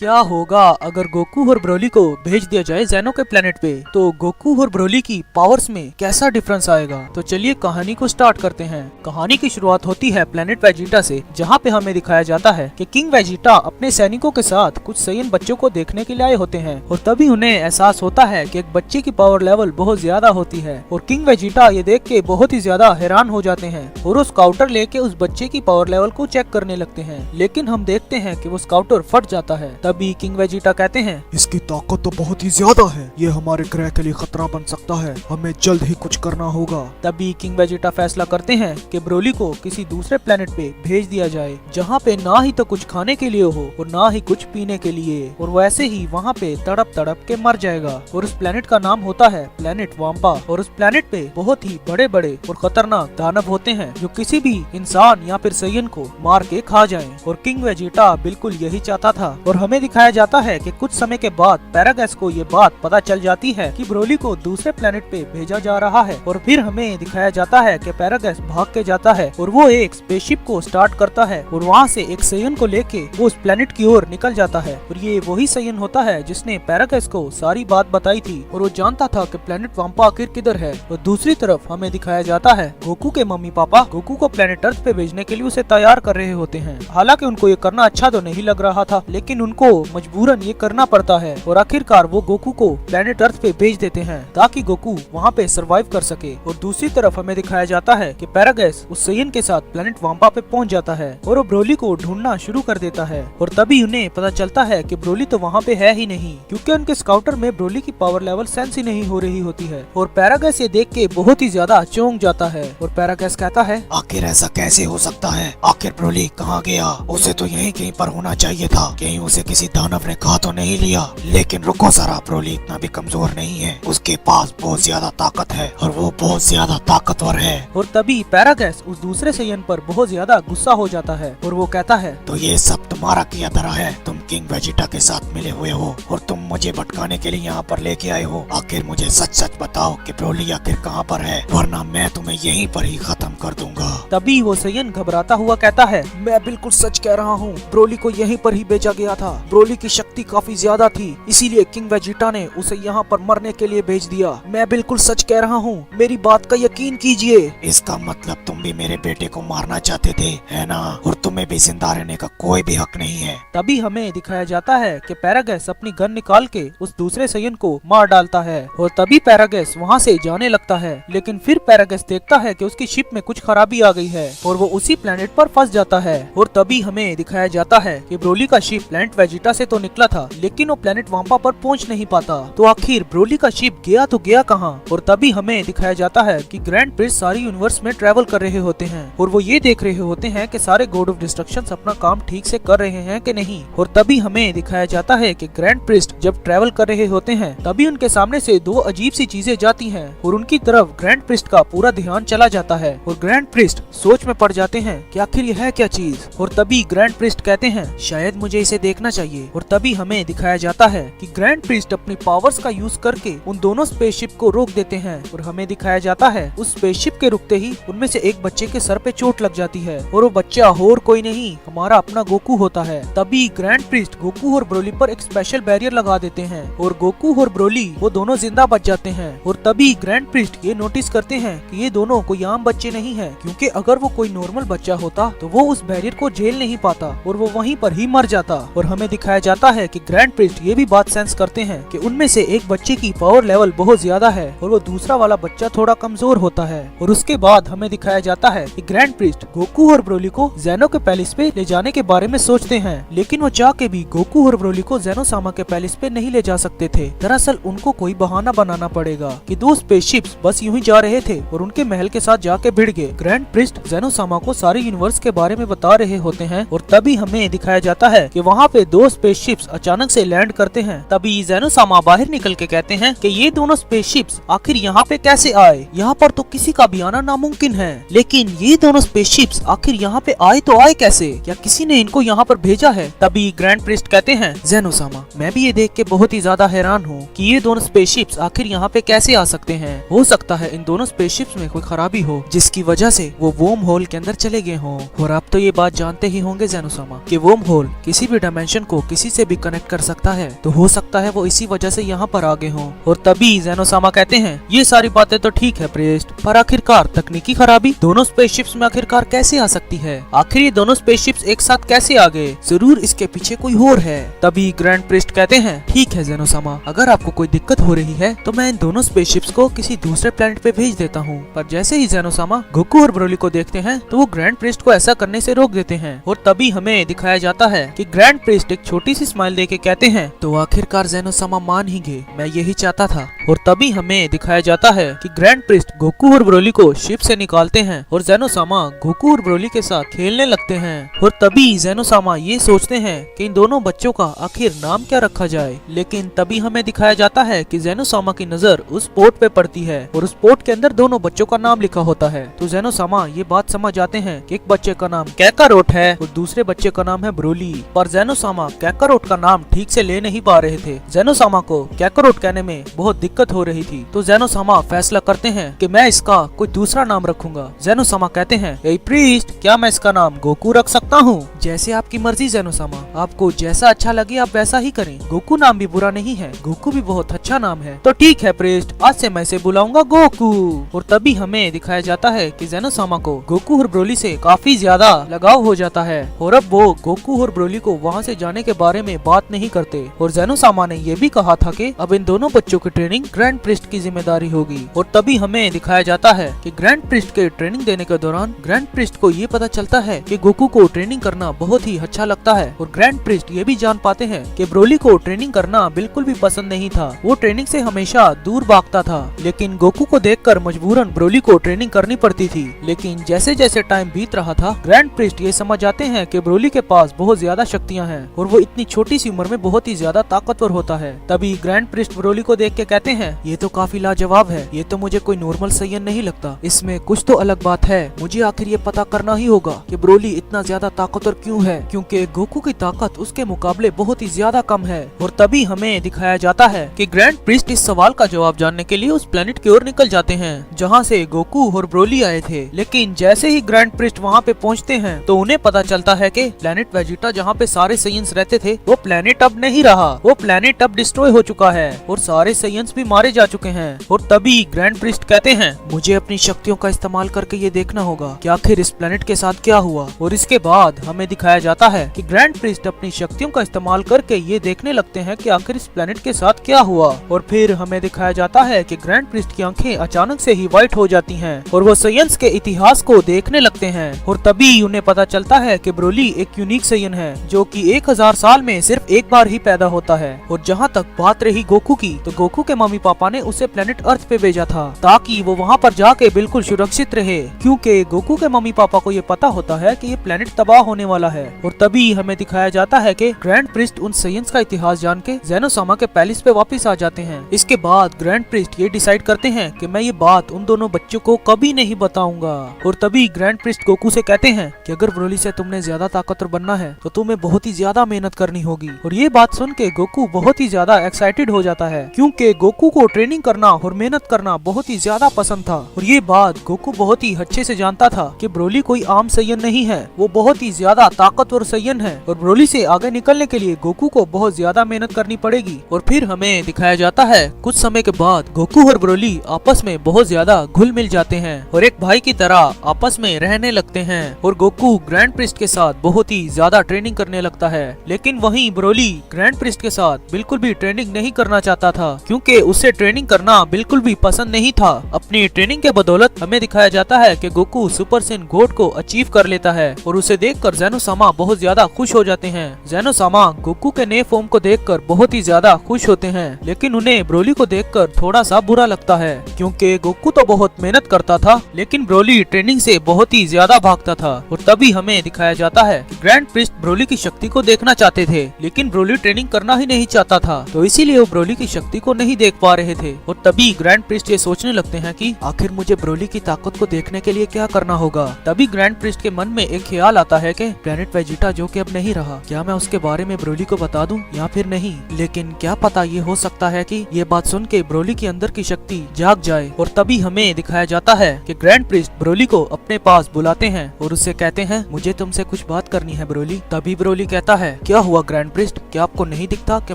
क्या होगा अगर गोकू और ब्रोली को भेज दिया जाए ज़ेनो के प्लेनेट पे, तो गोकू और ब्रोली की पावर्स में कैसा डिफरेंस आएगा। तो चलिए कहानी को स्टार्ट करते हैं। कहानी की शुरुआत होती है प्लेनेट वेजिटा से, जहाँ पे हमें दिखाया जाता है कि किंग वेजिटा अपने सैनिकों के साथ कुछ सैयन बच्चों को देखने के लिए आए होते हैं और तभी उन्हें एहसास होता है कि एक बच्चे की पावर लेवल बहुत ज्यादा होती है और किंग वेजिटा ये देख के बहुत ही ज्यादा हैरान हो जाते हैं और वो स्काउटर लेके उस बच्चे की पावर लेवल को चेक करने लगते हैं, लेकिन हम देखते हैं कि वो स्काउटर फट जाता है। तभी किंग वेजिटा कहते हैं, इसकी ताकत तो बहुत ही ज्यादा है, ये हमारे ग्रह के लिए खतरा बन सकता है, हमें जल्द ही कुछ करना होगा। तभी किंग वेजिटा फैसला करते हैं कि ब्रोली को किसी दूसरे प्लेनेट पे भेज दिया जाए, जहाँ पे ना ही तो कुछ खाने के लिए हो और ना ही कुछ पीने के लिए, और वैसे ही वहाँ पे तड़प तड़प के मर जाएगा। और उस प्लेनेट का नाम होता है प्लेनेट वाम्पा। और उस प्लेनेट पे बहुत ही बड़े बड़े और खतरनाक दानव होते हैं जो किसी भी इंसान या फिर सैयन को मार के खा जाएं। और किंग वेजिटा बिल्कुल यही चाहता था। और हमें दिखाया जाता है कि कुछ समय के बाद पैरागैस को ये बात पता चल जाती है कि ब्रोली को दूसरे प्लेनेट पे भेजा जा रहा है। और फिर हमें दिखाया जाता है कि पैरागैस भाग के जाता है और वो एक स्पेसशिप को स्टार्ट करता है और वहाँ से एक सैयन को लेके वो उस प्लेनेट की ओर निकल जाता है। और ये वही सैयन होता है जिसने पैरागैस को सारी बात बताई थी और वो जानता था कि प्लेनेट वाम्पा आखिर किधर है। और दूसरी तरफ हमें दिखाया जाता है गोकू के मम्मी पापा गोकू को प्लेनेट अर्थ पे भेजने के लिए उसे तैयार कर रहे होते हैं। हालांकि उनको ये करना अच्छा तो नहीं लग रहा था, लेकिन उनको मजबूरन ये करना पड़ता है और आखिरकार वो गोकू को प्लेनेट अर्थ पे भेज देते हैं ताकि गोकू वहाँ पे सरवाइव कर सके। और दूसरी तरफ हमें दिखाया जाता है कि पैरागैस उस सैयन के साथ प्लेनेट वाम्पा पे पहुँच जाता है और वो ब्रोली को ढूंढना शुरू कर देता है। और तभी उन्हें पता चलता है कि ब्रोली तो वहाँ पे है ही नहीं, क्योंकि उनके स्काउटर में ब्रोली की पावर लेवल सेंस ही नहीं हो रही होती है। और पैरागैस ये देख के बहुत ही ज्यादा चौंक जाता है और पैरागैस कहता है, आखिर ऐसा कैसे हो सकता है? आखिर ब्रोली कहाँ गया? उसे तो यहीं कहीं पर होना चाहिए था, कहीं उसे किसी दानव ने खा तो नहीं लिया। लेकिन रुको जरा, ब्रोली इतना भी कमजोर नहीं है, उसके पास बहुत ज्यादा ताकत है और वो बहुत ज्यादा ताकतवर है। और तभी पैरागैस उस दूसरे सैयन पर बहुत ज्यादा गुस्सा हो जाता है और वो कहता है, तो ये सब तुम्हारा किया धरा है, तुम किंग वेजिटा के साथ मिले हुए हो और तुम मुझे भटकाने के लिए यहाँ पर लेके आए हो। आखिर मुझे सच सच बताओ कि ब्रोली आखिर कहाँ पर है, वरना मैं तुम्हें यहीं पर ही खत्म कर दूंगा। तभी वो सैयन घबराता हुआ कहता है, मैं बिल्कुल सच कह रहा हूँ, ब्रोली को यहीं पर ही भेजा गया था। ब्रोली की शक्ति काफी ज्यादा थी, इसीलिए किंग वेजिटा ने उसे यहाँ पर मरने के लिए भेज दिया। मैं बिल्कुल सच कह रहा हूँ, मेरी बात का यकीन कीजिए। इसका मतलब तुम भी मेरे बेटे को मारना चाहते थे, है ना? और तुम्हें भी जिंदा रहने का कोई भी हक नहीं है। तभी हमें दिखाया जाता है कि पैरागैस अपनी गन निकाल के उस दूसरे सैयन को मार डालता है और तभी पैरागैस वहाँ से जाने लगता है। लेकिन फिर पैरागैस देखता है कि उसकी शिप में कुछ खराबी आ गई है और वो उसी प्लेनेट पर फंस जाता है। और तभी हमें दिखाया जाता है कि ब्रोली का शिप प्लेनेट वेजिटा से तो निकला था, लेकिन वो प्लेनेट वाम्पा पर पहुँच नहीं पाता। तो आखिर ब्रोली का शिप गया तो गया कहाँ? और तभी हमें दिखाया जाता है कि ग्रैंड प्रिंस सारी यूनिवर्स में ट्रेवल कर रहे होते हैं और वो ये देख रहे होते हैं कि सारे गॉड ऑफ डिस्ट्रक्शन अपना काम ठीक से कर रहे हैं कि नहीं। और तभी हमें दिखाया जाता है कि ग्रैंड प्रिस्ट जब ट्रेवल कर रहे होते हैं तभी उनके सामने से दो अजीब सी चीजें जाती हैं और उनकी तरफ ग्रैंड प्रिस्ट का पूरा ध्यान चला जाता है और ग्रैंड प्रिस्ट सोच में पड़ जाते हैं कि आखिर यह है क्या चीज। और तभी ग्रैंड प्रिस्ट कहते हैं, शायद मुझे इसे देखना चाहिए। और तभी हमें दिखाया जाता है कि ग्रैंड प्रिस्ट अपनी पावर्स का यूज करके उन दोनों स्पेसशिप को रोक देते हैं और हमें दिखाया जाता है उस स्पेसशिप के रुकते ही उनमें से एक बच्चे के सर पे चोट लग जाती है और वो बच्चा और कोई नहीं, हमारा अपना गोकू होता है। तभी ग्रैंड प्रिस्ट गोकू और ब्रोली पर एक स्पेशल बैरियर लगा देते हैं और गोकू और ब्रोली वो दोनों जिंदा बच जाते हैं। और तभी ग्रैंड प्रिस्ट ये नोटिस करते हैं कि ये दोनों कोई आम बच्चे नहीं हैं, क्योंकि अगर वो कोई नॉर्मल बच्चा होता तो वो उस बैरियर को झेल नहीं पाता और वो वहीं पर ही मर जाता। और हमें दिखाया जाता है कि ग्रैंड प्रिस्ट ये भी बात सेंस करते हैं कि उनमें से एक बच्चे की पावर लेवल बहुत ज्यादा है और वो दूसरा वाला बच्चा थोड़ा कमजोर होता है। और उसके बाद हमें दिखाया जाता है कि ग्रैंड प्रिस्ट गोकू और ब्रोली को ज़ेनो के पैलेस पे ले जाने के बारे में सोचते हैं, लेकिन वो चाह के भी गोकू और ब्रोली को ज़ेनो सामा के पैलेस पे नहीं ले जा सकते थे। दरअसल उनको कोई बहाना बनाना पड़ेगा कि दो स्पेसशिप्स बस यूं ही जा रहे थे और उनके महल के साथ जाके भिड़ गए। ग्रैंड प्रिस्ट ज़ेनो सामा को सारे यूनिवर्स के बारे में बता रहे होते हैं और तभी हमें दिखाया जाता है कि वहाँ पे दो स्पेसशिप्स अचानक से लैंड करते हैं। तभी ज़ेनो सामा बाहर निकल के कहते हैं कि ये दोनों स्पेसशिप्स आखिर यहाँ पे कैसे आए? यहाँ पर तो किसी का भी आना नामुमकिन है, लेकिन ये दोनों स्पेसशिप्स आखिर यहाँ पे आए तो आए कैसे? क्या किसी ने इनको यहाँ पर भेजा है? तभी ग्रैंड प्रिस्ट कहते हैं, ज़ेनो सामा, मैं भी ये देख के बहुत ही ज्यादा हैरान हूँ कि ये दोनों स्पेसशिप्स आखिर यहाँ पे कैसे आ सकते हैं। हो सकता है इन दोनों स्पेसशिप्स में कोई खराबी हो जिसकी वजह से वो वोर्म होल के अंदर चले गए हों। और आप तो ये बात जानते ही होंगे ज़ेनो सामा कि वोर्म होल किसी भी डायमेंशन को किसी से भी कनेक्ट कर सकता है, तो हो सकता है वो इसी वजह से यहाँ पर आ गए हों। और तभी ज़ेनोसामा कहते हैं, ये सारी बातें तो ठीक है प्रिएस्ट, पर आखिरकार तकनीकी खराबी दोनों स्पेसशिप्स में आखिरकार कैसे आ सकती है? आखिर ये दोनों स्पेसशिप्स एक साथ कैसे आ गए? जरूर इसके पीछे कोई और है। तभी ग्रैंड प्रिस्ट कहते हैं, ठीक है ज़ेनोसामा, अगर आपको कोई दिक्कत हो रही है तो मैं इन दोनों स्पेसशिप्स को किसी दूसरे प्लेनेट पे भेज देता हूँ। पर जैसे ही ज़ेनोसामा गोकू और ब्रोली को देखते हैं तो वो ग्रैंड प्रिस्ट को ऐसा करने से रोक देते हैं। और तभी हमें दिखाया जाता है कि ग्रैंड प्रिस्ट एक छोटी सी स्माइल देके कहते हैं, तो आखिरकार ज़ेनोसामा मान ही गए, मैं यही चाहता था। और तभी हमें दिखाया जाता है कि ग्रैंड प्रिस्ट गोकू और ब्रोली को शिप से निकालते हैं और ज़ेनोसामा गोकू और ब्रोली के साथ खेलने लगते हैं। और तभी ज़ेनोसामा ये सोचते हैं कि इन दोनों बच्चों का आखिर नाम क्या रखा जाए। लेकिन तभी हमें दिखाया जाता है कि ज़ेनोसामा की नजर उस पोर्ट पे पड़ती है और उस पोर्ट के अंदर दोनों बच्चों का नाम लिखा होता है। तो ज़ेनोसामा ये बात समझ जाते हैं कि एक बच्चे का नाम कैकारोट है और दूसरे बच्चे का नाम है ब्रोली। पर ज़ेनोसामा कैकारोट का नाम ठीक से ले नहीं पा रहे थे। ज़ेनोसामा को कैकारोट कहने में बहुत दिक्कत हो रही थी। तो ज़ेनोसामा फैसला करते हैं कि मैं इसका कोई दूसरा नाम रखूंगा। ज़ेनोसामा कहते हैं, ए प्रीस्ट, क्या मैं इसका नाम गोकू रख सकता हूँ? जैसे आपकी मर्जी ज़ेनोसामा, आपको जैसा अच्छा लगे आप वैसा ही करें। गोकू नाम भी बुरा नहीं है, गोकू भी बहुत अच्छा नाम है। तो ठीक है प्रीस्ट, आज से मैं इसे बुलाऊंगा गोकू। और तभी हमें दिखाया जाता है कि ज़ेनोसामा को गोकू और ब्रोली से काफी ज्यादा लगाव हो जाता है और अब वो गोकू और ब्रोली को वहाँ से जाने के बारे में बात नहीं करते। और ज़ेनोसामा ने ये भी कहा था कि अब इन दोनों बच्चों की ट्रेनिंग ग्रैंड प्रिस्ट की जिम्मेदारी होगी। और तभी हमें दिखाया जाता है कि ग्रैंड प्रिस्ट के ट्रेनिंग देने के दौरान ग्रैंड प्रिस्ट को ये पता चलता है कि गोकू को ट्रेनिंग करना बहुत ही अच्छा लगता है। और ग्रैंड प्रिस्ट ये भी जान पाते हैं कि ब्रोली को ट्रेनिंग करना बिल्कुल भी पसंद नहीं था, वो ट्रेनिंग से हमेशा दूर भागता था। लेकिन गोकू को देखकर मजबूरन ब्रोली को ट्रेनिंग करनी पड़ती थी। लेकिन जैसे जैसे टाइम बीत रहा था, ग्रैंड प्रिस्ट ये समझ जाते हैं कि ब्रोली के पास बहुत ज्यादा शक्तियाँ हैं और वो इतनी छोटी सी उम्र में बहुत ही ज्यादा ताकतवर होता है। तभी ग्रैंड प्रिस्ट ब्रोली को देख के कहते हैं, ये तो काफी लाजवाब है, ये तो मुझे कोई नॉर्मल सैयन नहीं लगता, इसमें कुछ तो अलग बात है। मुझे आखिर ये पता करना ही होगा कि ब्रोली इतना ज्यादा ताकतवर क्यों है, क्योंकि गोकू की ताकत उसके मुकाबले बहुत ही ज्यादा कम है। और तभी हमें दिखाया जाता है कि ग्रैंड प्रिस्ट इस सवाल का जवाब जानने के लिए उस प्लेनेट की ओर निकल जाते हैं जहाँ से गोकू और ब्रोली आए थे। लेकिन जैसे ही ग्रैंड प्रिस्ट वहाँ पे पहुँचते हैं तो उन्हें पता चलता है कि प्लेनेट वेजिटा जहाँ पे सारे सैयन्स रहते थे वो प्लेनेट अब नहीं रहा, वो प्लेनेट अब डिस्ट्रॉय हो चुका है और सारे सैयन्स भी मारे जा चुके हैं। और तभी ग्रैंड प्रिस्ट कहते हैं, मुझे अपनी शक्तियों का इस्तेमाल करके ये देखना होगा कि आखिर इस प्लेनेट के साथ क्या हुआ। और इसके बाद हमें दिखाया जाता है कि ग्रैंड प्रिस्ट अपनी शक्तियों का इस्तेमाल करके ये देखने लगते हैं कि आखिर इस प्लेनेट के साथ क्या हुआ। और फिर हमें दिखाया जाता है कि ग्रैंड प्रिस्ट की आंखें अचानक से ही व्हाइट हो जाती हैं और वो सैयन्स के इतिहास को देखने लगते हैं। और तभी उन्हें पता चलता है कि ब्रोली एक यूनिक सैयन है जो कि 1000 साल में सिर्फ एक बार ही पैदा होता है। और जहाँ तक बात रही गोकू की, तो गोकू के मम्मी पापा ने उसे प्लेनेट अर्थ पे भेजा था ताकि वो वहाँ पर जाके बिल्कुल सुरक्षित रहे, क्योंकि गोकू के मम्मी पापा को ये पता होता है कि ये प्लेनेट तबाह होने वाला है। और तभी हमें दिखाया जाता है कि ग्रैंड प्रिस्ट उन सैयन्स का इतिहास जान के ज़ेनोसामा के पैलेस पे वापस आ जाते हैं। इसके बाद ग्रैंड प्रिस्ट ये डिसाइड करते हैं कि मैं ये बात उन दोनों बच्चों को कभी नहीं बताऊंगा। और तभी ग्रैंड प्रिस्ट गोकू से कहते हैं कि अगर ब्रोली से तुमने ज्यादा ताकतवर बनना है तो तुम्हें बहुत ही ज्यादा मेहनत करनी होगी। और ये बात सुन के गोकू बहुत ही ज्यादा एक्साइटेड हो जाता है, क्योंकि गोकू को ट्रेनिंग करना और मेहनत करना बहुत ही ज्यादा पसंद था। और ये बात गोकू बहुत ही अच्छे से जानता था कि ब्रोली कोई आम सैयन नहीं है, वो बहुत ही ज्यादा ताकतवर सैयन है और ब्रोली से आगे निकलने के लिए गोकू को बहुत ज्यादा मेहनत करनी पड़ेगी। और फिर हमें दिखाया जाता है कुछ समय के बाद गोकू और ब्रोली आपस में बहुत ज्यादा घुल मिल जाते हैं और एक भाई की तरह आपस में रहने लगते हैं। और गोकू ग्रैंड प्रिस्ट के साथ बहुत ही ज्यादा ट्रेनिंग करने लगता है, लेकिन वहीं ब्रोली ग्रैंड प्रिस्ट के साथ बिल्कुल भी ट्रेनिंग नहीं करना चाहता था, क्योंकि उसे ट्रेनिंग करना बिल्कुल भी पसंद नहीं था। अपनी ट्रेनिंग के बदौलत हमें दिखाया जाता है कि गोकू सुपर सेन गोड को अचीव कर लेता है और उसे देखकर ज़ेनोसामा बहुत ज्यादा खुश हो जाते हैं। ज़ेनोसामा गोकू के नए फॉर्म को देखकर बहुत ही ज्यादा खुश होते हैं, लेकिन उन्हें ब्रोली को देखकर थोड़ा सा बुरा लगता है, क्योंकि गोकू तो बहुत मेहनत करता था लेकिन ब्रोली ट्रेनिंग से बहुत ही ज्यादा भागता था। और तभी हमें दिखाया जाता है कि ग्रैंड प्रिस्ट ब्रोली की शक्ति को देखना चाहते थे, लेकिन ब्रोली ट्रेनिंग करना ही नहीं चाहता था, तो इसीलिए वो ब्रोली की शक्ति को नहीं देख पा रहे थे। और तभी ग्रैंड प्रिस्ट ये सोचने लगते हैं कि आखिर मुझे ब्रोली की ताकत को देखने के लिए क्या करना होगा। तभी ग्रैंड प्रिस्ट के मन में एक ख्याल आता है कि प्लेनेट वेजिटा जो कि अब नहीं रहा, क्या मैं उसके बारे में ब्रोली को बता दूं या फिर नहीं। लेकिन क्या पता, ये हो सकता है कि ये बात सुन के ब्रोली की अंदर की शक्ति जाग जाए। और तभी हमें दिखाया जाता है कि ग्रैंड प्रिस्ट ब्रोली को अपने पास बुलाते हैं और उससे कहते हैं, मुझे तुमसे कुछ बात करनी है ब्रोली। तभी ब्रोली कहता है, है, क्या हुआ ग्रैंड प्रिस्ट, क्या आपको नहीं दिखता कि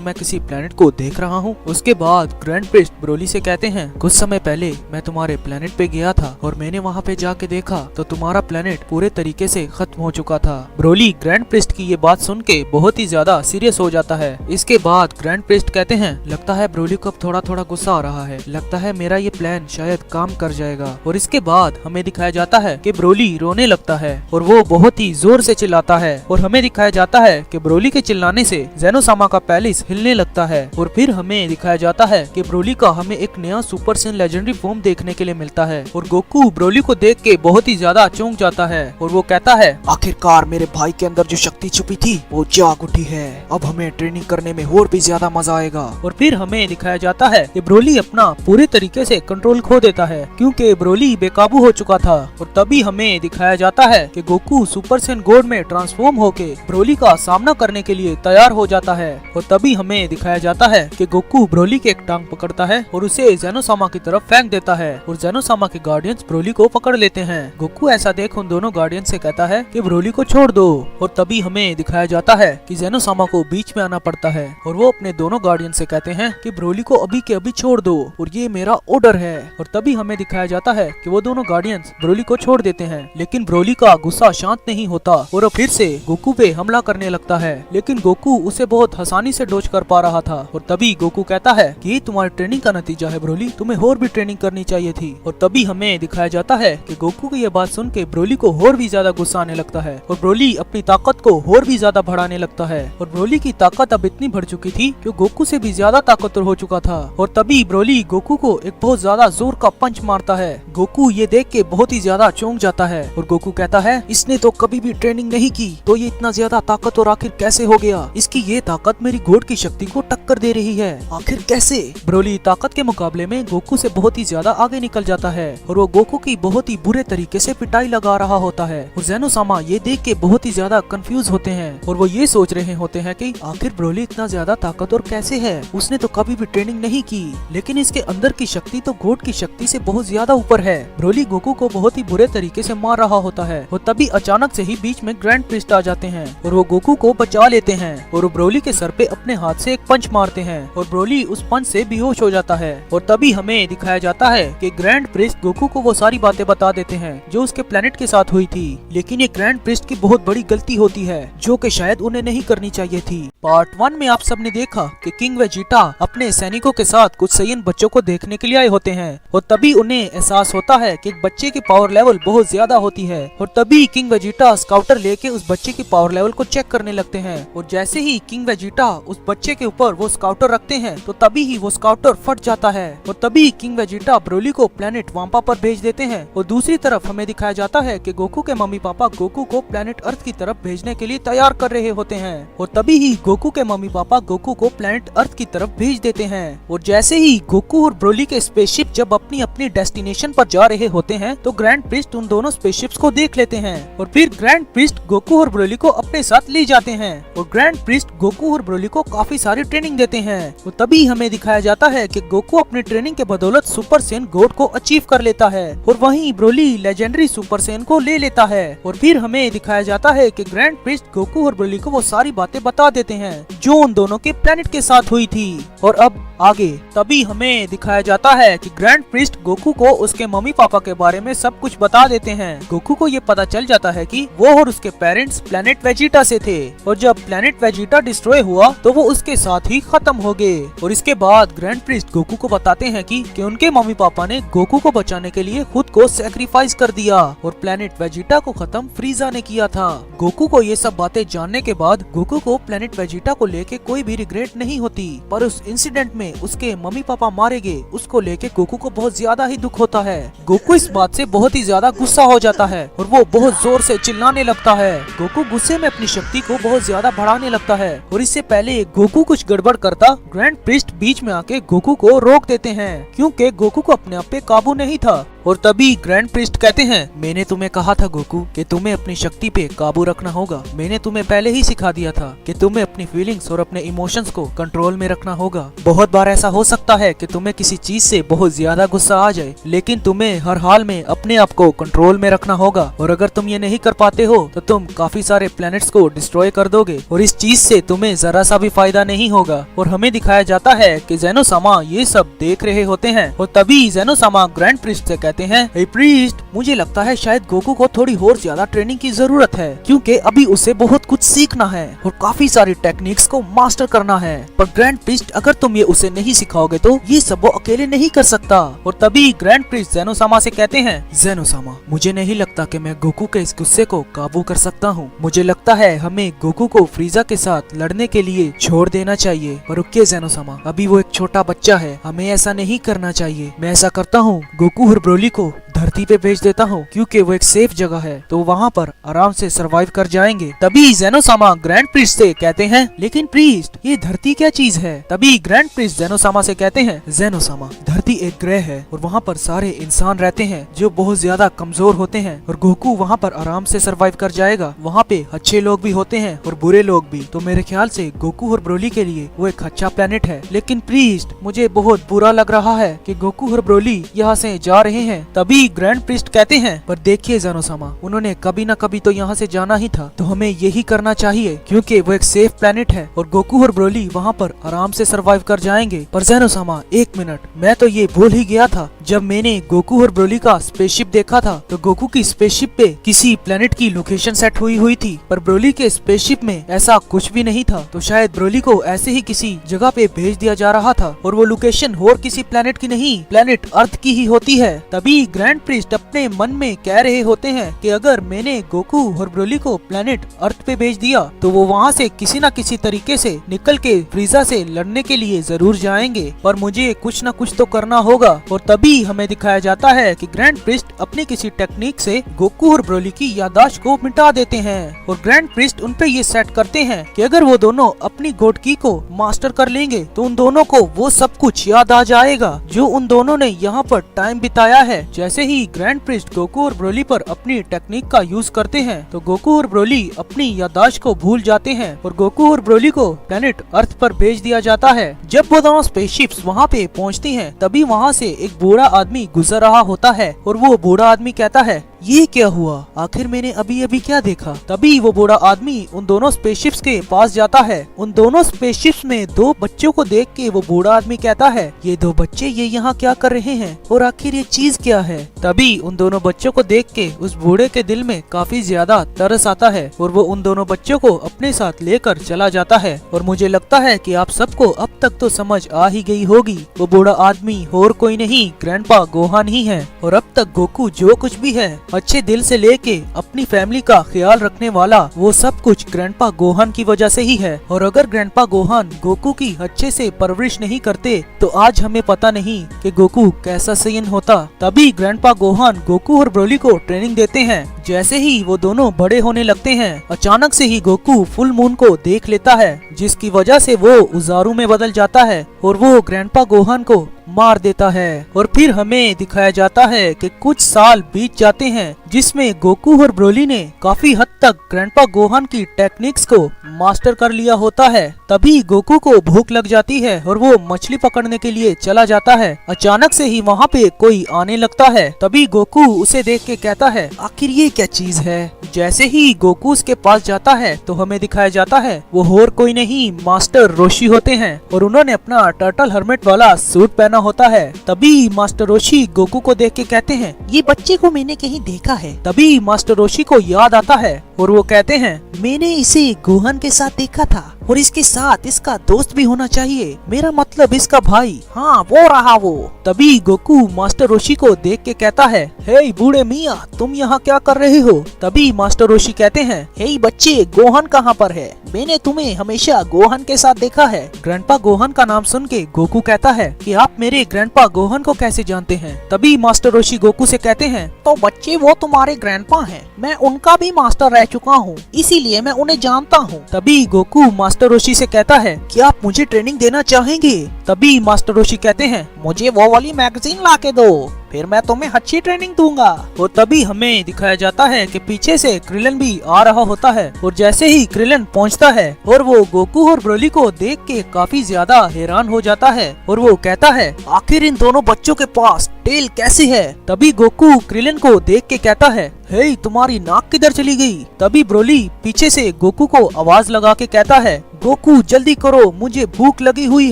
मैं किसी प्लेनेट को देख रहा हूँ? उसके बाद ग्रैंड प्रिस्ट ब्रोली से कहते हैं, कुछ समय पहले मैं तुम्हारे प्लेनेट पे गया था और मैंने वहाँ पे जाके देखा तो तुम्हारा प्लेनेट पूरे तरीके से खत्म हो चुका था। ब्रोली ग्रैंड प्रिस्ट की ये बात सुन के बहुत ही ज्यादा सीरियस हो जाता है। इसके बाद ग्रैंड प्रिस्ट कहते हैं, लगता है ब्रोली को अब थोड़ा थोड़ा गुस्सा आ रहा है, लगता है मेरा ये प्लान शायद काम कर जाएगा। और इसके बाद हमें दिखाया जाता है कि ब्रोली रोने लगता है और वो बहुत ही जोर से चिल्लाता है और हमें दिखाया जाता है कि ब्रोली के चिल्लाने से ज़ेनोसामा का पैलेस हिलने लगता है। और फिर हमें दिखाया जाता है कि ब्रोली का हमें एक नया सुपर सैयन लेजेंडरी फॉर्म देखने के लिए मिलता है और गोकू ब्रोली को देख के बहुत ही ज्यादा चौंक जाता है और वो कहता है, आखिरकार मेरे भाई के अंदर जो शक्ति छुपी थी वो जाग उठी है, अब हमें ट्रेनिंग करने में और भी ज्यादा मजा आएगा। और फिर हमें दिखाया जाता है कि ब्रोली अपना पूरे तरीके से कंट्रोल खो देता है क्योंकि ब्रोली बेकाबू हो चुका था। और तभी हमें दिखाया जाता है कि गोकू सुपर सैयन गॉड में ट्रांसफॉर्म होके ब्रोली का सामना करने के लिए तैयार हो जाता है। और तभी हमें दिखाया जाता है कि गोकू ब्रोली के एक टांग पकड़ता है और उसे ज़ेनोसामा की तरफ फेंक देता है और ज़ेनोसामा के गार्डियंस ब्रोली को पकड़ लेते हैं। गोकू ऐसा देख उन दोनों गार्डियन से कहता है कि ब्रोली को छोड़ दो। और तभी हमें दिखाया जाता है कि ज़ेनोसामा को बीच में आना पड़ता है और वो अपने दोनों गार्डियन से कहते हैं कि ब्रोली को अभी के अभी छोड़ दो और ये मेरा ऑर्डर है। और तभी हमें दिखाया जाता है कि वो दोनों गार्डियंस ब्रोली को छोड़ देते हैं, लेकिन ब्रोली का गुस्सा शांत नहीं होता और वो फिर से गोकू पे हमला करने लगता है, लेकिन गोकू उसे बहुत आसानी से डॉज कर पा रहा था। और तभी गोकू कहता है कि ये तुम्हारी ट्रेनिंग का नतीजा है ब्रोली, तुम्हें और भी ट्रेनिंग करनी चाहिए थी। और तभी हमें दिखाया जाता है कि गोकू की ये बात सुन के ब्रोली को और भी ज्यादा गुस्सा आने लगता है और ब्रोली अपनी ताकत को और भी ज्यादा बढ़ाने लगता है। और ब्रोली की ताकत अब इतनी बढ़ चुकी थी कि गोकू से भी ज्यादा ताकतवर हो चुका था। और तभी ब्रोली गोकू को एक बहुत ज्यादा जोर का पंच मारता है। गोकू ये देख के बहुत ही ज्यादा चौंक जाता है और गोकू कहता है, इसने तो कभी भी ट्रेनिंग नहीं की तो ये इतना ज्यादा ताकतवर आखिर कैसे हो गया? इसकी ये ताकत मेरी गॉड की शक्ति को टक्कर दे रही है, आखिर कैसे? ब्रोली ताकत के मुकाबले में गोकू से बहुत ही ज्यादा आगे निकल जाता है और वो गोकू की बहुत ही बुरे तरीके से पिटाई लगा रहा होता है। और ज़ेनोसामा ये देख के बहुत ही ज्यादा कंफ्यूज होते हैं और वो ये सोच रहे होते हैं कि आखिर ब्रोली इतना ज्यादा ताकतवर कैसे है, उसने तो कभी भी ट्रेनिंग नहीं की, लेकिन इसके अंदर की शक्ति तो गॉड की शक्ति से बहुत ज्यादा ऊपर है। ब्रोली गोकू को बहुत ही बुरे तरीके से मार रहा होता है और तभी अचानक से ही बीच में ग्रैंड प्रिस्ट आ जाते हैं और वो गोकू को बचा लेते हैं और वो ब्रोली के सर पे अपने हाथ से एक पंच मारते हैं और ब्रोली उस पंच से बेहोश हो जाता है। और तभी हमें दिखाया जाता है कि ग्रैंड प्रिस्ट गोकू को वो सारी बातें बता देते हैं जो उसके प्लेनेट के साथ हुई थी, लेकिन ये ग्रैंड प्रिस्ट की बहुत बड़ी गलती होती है जो कि शायद उन्हें नहीं करनी चाहिए थी। पार्ट 1 में आप सबने देखा कि किंग वेजिटा अपने सैनिकों के साथ कुछ सैयन बच्चों को देखने के लिए आए होते हैं और तभी उन्हें एहसास होता है कि एक बच्चे की पावर लेवल बहुत ज्यादा होती है। और तभी किंग वेजिटा स्काउटर लेके उस बच्चे की पावर लेवल को चेक करने लगते हैं और जैसे ही किंग वेजिटा उस बच्चे के ऊपर वो स्काउटर रखते हैं तो तभी ही वो स्काउटर फट जाता है और तभी किंग वेजिटा ब्रोली को प्लेनेट वाम्पा पर भेज देते हैं। और दूसरी तरफ हमें दिखाया जाता है कि गोकू के मम्मी पापा गोकू को प्लेनेट अर्थ की तरफ भेजने के लिए तैयार कर रहे होते हैं और तभी ही गोकू के मम्मी पापा गोकू को प्लेनेट अर्थ की तरफ भेज देते हैं। और जैसे ही गोकू और ब्रोली के स्पेसशिप जब अपनी अपनी डेस्टिनेशन पर जा रहे होते हैं तो ग्रैंड प्रिस्ट उन दोनों स्पेसशिप्स को देख लेते हैं और फिर ग्रैंड प्रिस्ट गोकू और ब्रोली को अपने साथ ले जाते हैं और ग्रैंड प्रिस्ट गोकू और ब्रोली को काफी सारी ट्रेनिंग देते हैं। और तभी हमें दिखाया जाता है कि गोकू अपनी ट्रेनिंग के बदौलत सुपर सैयन गॉड को अचीव कर लेता है और वहीं ब्रोली लेजेंडरी सुपर सैयन को ले लेता है। और फिर हमें दिखाया जाता है कि ग्रैंड प्रिस्ट गोकू और ब्रोली को वो सारी बातें बता देते हैं जो उन दोनों के प्लेनेट के साथ हुई थी। और अब आगे तभी हमें दिखाया जाता है कि ग्रैंड प्रिस्ट गोकू को उसके मम्मी पापा के बारे में सब कुछ बता देते हैं। गोकू को ये पता चल जाता है कि वो और उसके पेरेंट्स प्लेनेट वेजिटा से थे और जब प्लेनेट वेजिटा डिस्ट्रॉय हुआ तो वो उसके साथ ही खत्म हो गए। और इसके बाद ग्रैंड प्रिस्ट गोकू को बताते हैं कि उनके मम्मी पापा ने गोकू को बचाने के लिए खुद को सैक्रिफाइस कर दिया और प्लेनेट वेजिटा को खत्म फ्रीजा ने किया था। गोकू को ये सब बातें जानने के बाद गोकू को प्लेनेट वेजिटा को लेके कोई भी रिग्रेट नहीं होती, पर उस इंसिडेंट में उसके मम्मी पापा मारे गए उसको लेके गोकू को बहुत ज्यादा ही दुख होता है। गोकू इस बात से बहुत ही ज्यादा गुस्सा हो जाता है और वो बहुत जोर से चिल्लाने लगता है। गोकू गुस्से में अपनी शक्ति को बहुत ज्यादा बढ़ाने लगता है और इससे पहले गोकू कुछ गड़बड़ करता ग्रैंड प्रिस्ट बीच में आके गोकू को रोक देते हैं क्योंकि गोकू को अपने आप पे काबू नहीं था। और तभी ग्रैंड प्रिस्ट कहते हैं, मैंने तुम्हें कहा था गोकू कि तुम्हें अपनी शक्ति पे काबू रखना होगा। मैंने तुम्हें पहले ही सिखा दिया था कि तुम्हें अपनी फीलिंग्स और अपने इमोशंस को कंट्रोल में रखना होगा। बहुत बार ऐसा हो सकता है कि तुम्हें किसी चीज से बहुत ज्यादा गुस्सा आ जाए, लेकिन तुम्हें हर हाल में अपने आप को कंट्रोल में रखना होगा। और अगर तुम ये नहीं कर पाते हो तो तुम काफी सारे प्लैनेट्स को डिस्ट्रॉय कर दोगे और इस चीज से तुम्हें जरा सा भी फायदा नहीं होगा। और हमें दिखाया जाता है कि ज़ेनो-सामा ये सब देख रहे होते हैं और तभी ज़ेनो-सामा ग्रैंड प्रीस्ट से कहते हैं, हे प्रीस्ट, मुझे लगता है शायद गोकू को थोड़ी और ज्यादा ट्रेनिंग की जरूरत है, क्योंकि अभी उसे बहुत कुछ सीखना है और काफी सारी टेक्निक्स को मास्टर करना है। पर ग्रैंड प्रीस्ट, अगर तुम ये उसे नहीं सिखाओगे तो ये सब वो अकेले नहीं कर सकता। और तभी ग्रैंड प्रीस्ट ज़ेनो-सामा से कहते हैं, ज़ेनो-सामा, मुझे नहीं लगता कि मैं गोकू के इस गुस्से को काबू कर सकता हूँ। मुझे लगता है हमें गोकू को फ्रीजा के साथ लड़ने के लिए छोड़ देना चाहिए। पर रुकिए ज़ेनो-सामा, अभी वो एक छोटा बच्चा है, हमें ऐसा नहीं करना चाहिए। मैं ऐसा करता हूँ, गोकू और ब्रोली को धरती पे भेज देता हूँ, क्योंकि वो एक सेफ जगह है, तो वहाँ पर आराम से सरवाइव कर जाएंगे। तभी ज़ेनो-सामा ग्रैंड प्रीस्ट से कहते हैं, लेकिन प्रीस्ट, ये धरती क्या चीज है? तभी ग्रैंड प्रीस्ट ज़ेनो-सामा से कहते हैं, ज़ेनो-सामा, धरती एक ग्रह है और वहाँ पर सारे इंसान रहते हैं जो बहुत ज्यादा कमजोर होते हैं और गोकू वहाँ पर आराम से सरवाइव कर जाएगा। वहाँ पे अच्छे लोग भी होते हैं और बुरे लोग भी, तो मेरे ख्याल से गोकू और ब्रोली के लिए वो एक अच्छा प्लेनेट है। लेकिन प्रीस्ट, मुझे बहुत बुरा लग रहा है कि गोकू और ब्रोली यहाँ से जा रहे हैं। तभी ग्रैंड प्रीस्ट कहते हैं, पर देखिए ज़ेनो-सामा, उन्होंने कभी न कभी तो यहाँ से जाना ही था, तो हमें यही करना चाहिए, क्योंकि वो एक सेफ प्लेनेट है और गोकू और ब्रोली वहाँ पर आराम से सरवाइव कर जाएंगे। पर ज़ेनो-सामा, एक मिनट, मैं तो ये भूल ही गया था, जब मैंने गोकू और ब्रोली का स्पेसशिप देखा था तो गोकू की स्पेसशिप पे किसी प्लेनेट की लोकेशन सेट हुई थी, पर ब्रोली के स्पेसशिप में ऐसा कुछ भी नहीं था। तो शायद ब्रोली को ऐसे ही किसी जगह पे भेज दिया जा रहा था और वो लोकेशन और किसी प्लेनेट की नहीं, प्लेनेट अर्थ की ही होती है। तभी ग्रैंड प्रीस्ट अपने मन में कह रहे होते हैं कि अगर मैंने गोकू और ब्रोली को प्लेनेट अर्थ पे भेज दिया तो वो वहाँ से किसी न किसी तरीके से निकल के फ्रीजा से लड़ने के लिए जरूर जाएंगे, पर मुझे कुछ न कुछ तो करना होगा। और तभी हमें दिखाया जाता है कि ग्रैंड प्रीस्ट अपनी किसी टेक्निक से गोकू और ब्रोली की याददाश्त को मिटा देते हैं और ग्रैंड प्रीस्ट उन पे ये सेट करते हैं कि अगर वो दोनों अपनी गॉड की को मास्टर कर लेंगे तो उन दोनों को वो सब कुछ याद आ जाएगा जो उन दोनों ने यहाँ पर टाइम बिताया है। जैसे ही ग्रैंड प्रीस्ट गोकू और ब्रोली पर अपनी टेक्निक का यूज करते हैं तो गोकू और ब्रोली अपनी याददाश्त को भूल जाते हैं और गोकू और ब्रोली को प्लेनेट अर्थ पर भेज दिया जाता है। जब वो दोनों स्पेसशिप्स वहाँ पे पहुँचती हैं तभी वहाँ से एक बूढ़ा आदमी गुजर रहा होता है और वो बूढ़ा आदमी कहता है, ये क्या हुआ? आखिर मैंने अभी अभी क्या देखा? तभी वो बूढ़ा आदमी उन दोनों स्पेसशिप्स के पास जाता है। उन दोनों स्पेसशिप्स में दो बच्चों को देख के वो बूढ़ा आदमी कहता है, ये दो बच्चे ये यहाँ क्या कर रहे हैं और आखिर ये चीज क्या है? तभी उन दोनों बच्चों को देख के उस बूढ़े के दिल में काफी ज्यादा तरस आता है और वो उन दोनों बच्चों को अपने साथ लेकर चला जाता है। और मुझे लगता है कि आप सबको अब तक तो समझ आ ही गई होगी, वो बूढ़ा आदमी और कोई नहीं, ग्रैंडपा गोहान ही है। और अब तक गोकू जो कुछ भी है अच्छे दिल से लेके अपनी फैमिली का ख्याल रखने वाला, वो सब कुछ ग्रैंडपा गोहान की वजह से ही है। और अगर ग्रैंडपा गोहान गोकू की अच्छे से परवरिश नहीं करते तो आज हमें पता नहीं कि गोकू कैसा सैयन होता। तभी ग्रैंडपा गोहान गोकू और ब्रोली को ट्रेनिंग देते हैं। जैसे ही वो दोनों बड़े होने लगते हैं अचानक से ही गोकू फुल मून को देख लेता है, जिसकी वजह से वो उजारू में बदल जाता है और वो ग्रैंडपा गोहान को मार देता है। और फिर हमें दिखाया जाता है कि कुछ साल बीत जाते हैं जिसमें गोकू और ब्रोली ने काफी हद तक ग्रैंडपा गोहान की टेक्निक्स को मास्टर कर लिया होता है। तभी गोकू को भूख लग जाती है और वो मछली पकड़ने के लिए चला जाता है। अचानक से ही वहाँ पे कोई आने लगता है। तभी गोकू उसे देख के कहता है, आखिर ये क्या चीज है? जैसे ही गोकू उसके पास जाता है तो हमें दिखाया जाता है वो और कोई नहीं, मास्टर रोशी होते हैं और उन्होंने अपना टर्टल हर्मिट वाला सूट पहना होता है। तभी मास्टर रोशी गोकू को देख के कहते हैं, ये बच्चे को मैंने कहीं देखा है। तभी मास्टर रोशी को याद आता है और वो कहते हैं, मैंने इसे गोहान के साथ देखा था और इसके साथ इसका दोस्त भी होना चाहिए, मेरा मतलब इसका भाई। हाँ वो रहा वो। तभी गोकू मास्टर रोशी को देख के कहता है, हे बूढ़े मियाँ, तुम यहाँ क्या कर रहे हो? तभी मास्टर रोशी कहते हैं, हे बच्चे, गोहान कहाँ पर है? मैंने तुम्हें हमेशा गोहान के साथ देखा है। ग्रैंडपा गोहान का नाम सुन के गोकू कहता है कि आप मेरे ग्रैंडपा गोहान को कैसे जानते हैं? तभी मास्टर रोशी गोकू से कहते हैं, तो बच्चे वो तुम्हारे ग्रैंडपा हैं, मैं उनका भी मास्टर रह चुका हूँ, इसीलिए मैं उन्हें जानता हूँ। तभी गोकू मास्टर रोशी से कहता है, क्या आप मुझे ट्रेनिंग देना चाहेंगे? तभी मास्टर रोशी कहते हैं, मुझे वो वाली मैगजीन ला के दो। फिर मैं तुम्हें अच्छी ट्रेनिंग दूंगा। और तभी हमें दिखाया जाता है कि पीछे से क्रिलन भी आ रहा होता है और जैसे ही क्रिलन पहुंचता है और वो गोकू और ब्रोली को देख के काफी ज्यादा हैरान हो जाता है और वो कहता है, आखिर इन दोनों बच्चों के पास टेल कैसी है? तभी गोकू क्रिलन को देख के कहता है, हे तुम्हारी नाक किधर चली गई? तभी ब्रोली पीछे से गोकू को आवाज लगा के कहता है, गोकू जल्दी करो, मुझे भूख लगी हुई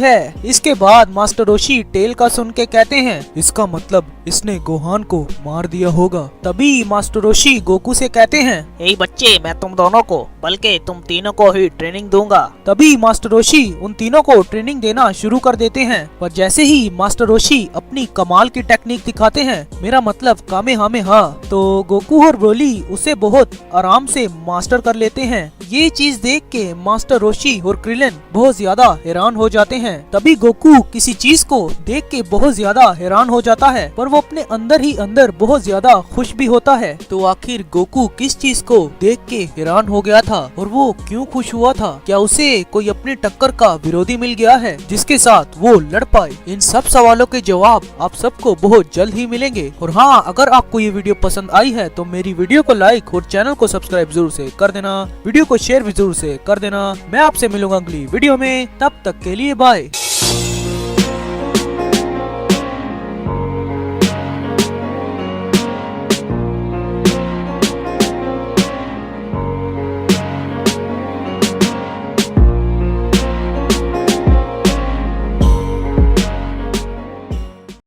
है। इसके बाद मास्टर रोशी टेल का सुन के कहते हैं, इसका मतलब इसने गोहान को मार दिया होगा। तभी मास्टर रोशी गोकू से कहते हैं, ए बच्चे, मैं तुम दोनों को बल्कि तुम तीनों को ही ट्रेनिंग दूंगा। तभी मास्टर रोशी उन तीनों को ट्रेनिंग देना शुरू कर देते हैं। पर जैसे ही मास्टर रोशी अपनी कमाल की टेक्निक दिखाते हैं, मेरा मतलब कामेहामेहा, तो गोकू और ब्रोली उसे बहुत आराम से मास्टर कर लेते हैं। ये चीज देख के मास्टर रोशी और क्रिलन बहुत ज्यादा हैरान हो जाते हैं। तभी गोकू किसी चीज को देख के बहुत ज्यादा हैरान हो जाता है, पर वो अपने अंदर ही अंदर बहुत ज्यादा खुश भी होता है। तो आखिर गोकू किस चीज को देख के हैरान हो गया था और वो क्यों खुश हुआ था? क्या उसे कोई अपनी टक्कर का विरोधी मिल गया है जिसके साथ वो लड़ पाए? इन सब सवालों के जवाब आप सबको बहुत जल्द ही मिलेंगे। और हाँ, अगर आपको ये वीडियो पसंद आई है तो मेरी वीडियो को लाइक और चैनल को सब्सक्राइब जरूर से कर देना, वीडियो को शेयर भी जरूर से कर देना। मैं आपसे मिलूंगा अगली वीडियो में, तब तक के लिए बाय।